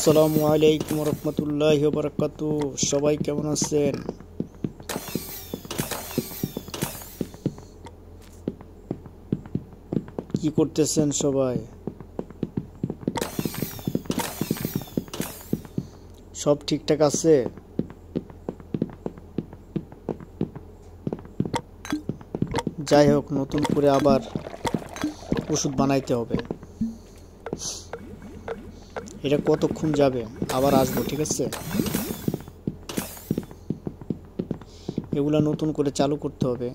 আসসালামু আলাইকুম রহমতুল্লাহি ওয়া বারাকাতুহু। সবাই কেমন আছেন? কি করতেছেন সবাই? সব ঠিকঠাক আছে? যাই হোক, নতুন করে আবার ওষুধ বানাইতে হবে। এটা কতক্ষণ যাবে? আবার আসবো, ঠিক আছে? এগুলা নতুন করে চালু করতে হবে,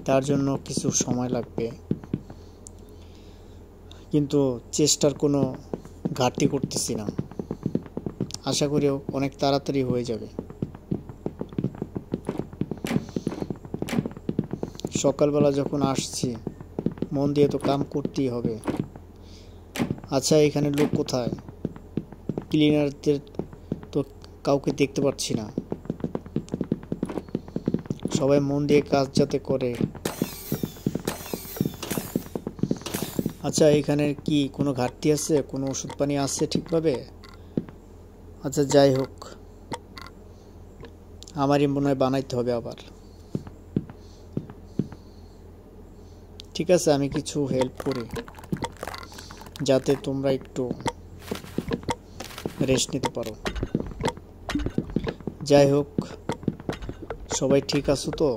তার জন্য কিছু সময় লাগবে, কিন্তু চেষ্টার কোনো ঘাটতি করতেছি না। আশা করি অনেক তাড়াতাড়ি হয়ে যাবে। সকালবেলা যখন আসছি, মন দিয়ে তো কাম করতেই হবে। আচ্ছা, এখানে লোক কোথায়? ক্লিনারদের তো কাউকে দেখতে পাচ্ছি না। সবাই মন দিয়ে কাজ যাতে করে। আচ্ছা, এখানে কি কোনো ঘাটতি আছে? কোনো ওষুধ পানি আছে ঠিকভাবে? আচ্ছা, যাই হোক, আমারই মনে হয় বানাইতে হবে আবার। ঠিক আছে, আমি কিছু হেল্প করি যাতে তোমরা একটু রেস্ট নিতে পারো। যাই হোক, সবাই ঠিক আছো তো?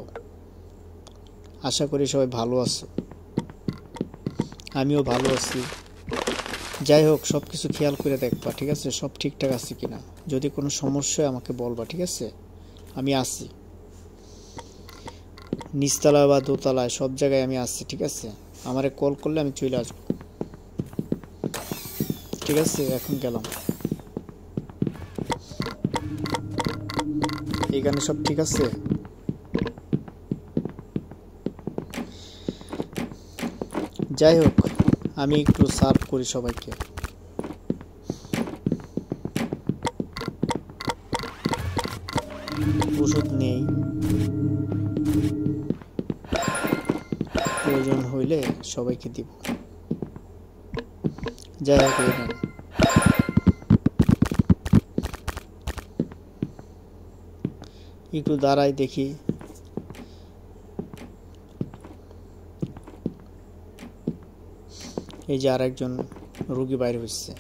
আশা করি সবাই ভালো আছো। আমিও ভালো আছি। যাই হোক, সব কিছু খেয়াল করে দেখবা, ঠিক আছে? সব ঠিকঠাক আছে কিনা। যদি কোনো সমস্যা হয় আমাকে বলবা, ঠিক আছে? আমি আছি, নিচতলায় বা দোতলায় সব জায়গায় আমি আছি, ঠিক আছে? আমারে কল করলে আমি চলে আসবো, ঠিক আছে? এখন গেলাম। এখানে সব ঠিক আছে? যাই হোক, আমি একটু সার্ভ করি সবাইকে। ওষুধ নেই, প্রয়োজন হইলে সবাইকে দিব। যাই হোক, একটু দাঁড়াই দেখি। এই যে আরেকজন রোগী বাইরে হচ্ছে।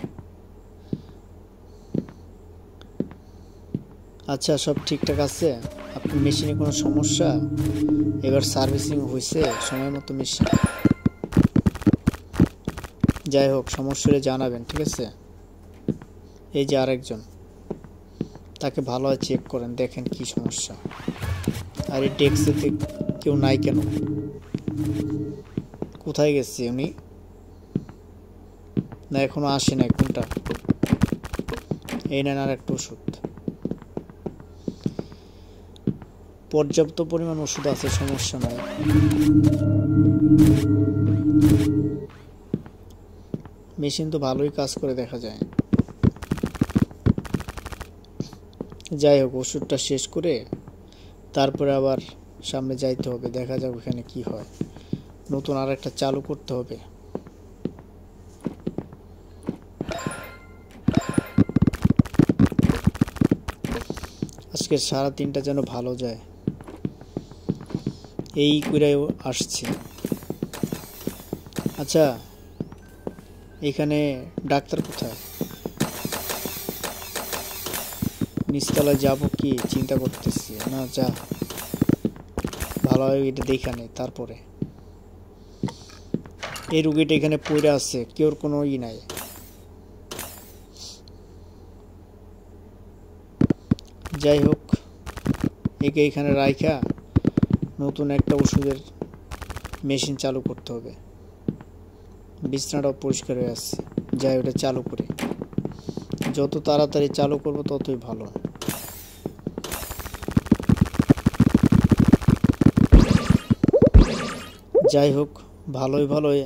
আচ্ছা, সব ঠিকঠাক আছে? আপনার মেশিনে কোনো সমস্যা? এবার সার্ভিসিং হয়েছে সময় মতো মেশিন? যাই হোক, সমস্যা হলে জানাবেন, ঠিক আছে? এই যে আরেকজন, তাকে ভালোভাবে চেক করেন, দেখেন কি সমস্যা। আর এই ডেস্কে কেউ নাই কেন? কোথায় গেছে উনি? না, এখনো আসে নাই। কোনটা? এই নেন আর একটা ওষুধ। পর্যাপ্ত পরিমাণ ওষুধ আছে, সমস্যা নাই। মেশিন তো ভালোই কাজ করে দেখা যায়। যাই হোক, ওষুধটা শেষ করে তারপরে আবার সামনে যাইতে হবে, দেখা যাক ওখানে কি হয়। নতুন আর একটা চালু করতে হবে। আজকে সারা দিনটা যেন ভালো যায়, এই কইরাই আসছি। আচ্ছা, এখানে ডাক্তার কোথায়? নিচতলায় যাবো কি চিন্তা করতেছি। না, যা ভালোভাবে এটা দেখা নেই তারপরে। এই রুগীটা এখানে পড়ে আছে, কেউ কোনো নাই। যাই হোক, একে এখানে রাইখা নতুন একটা ওষুধের মেশিন চালু করতে হবে। বিছনাটাও পরিষ্কার হয়ে আসছে। যাই, ওটা চালু করি। যত তাড়াতাড়ি চালু করব ততই ভালো। যাই হোক, ভালোই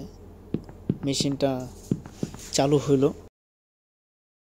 মেশিনটা চালু হইলো।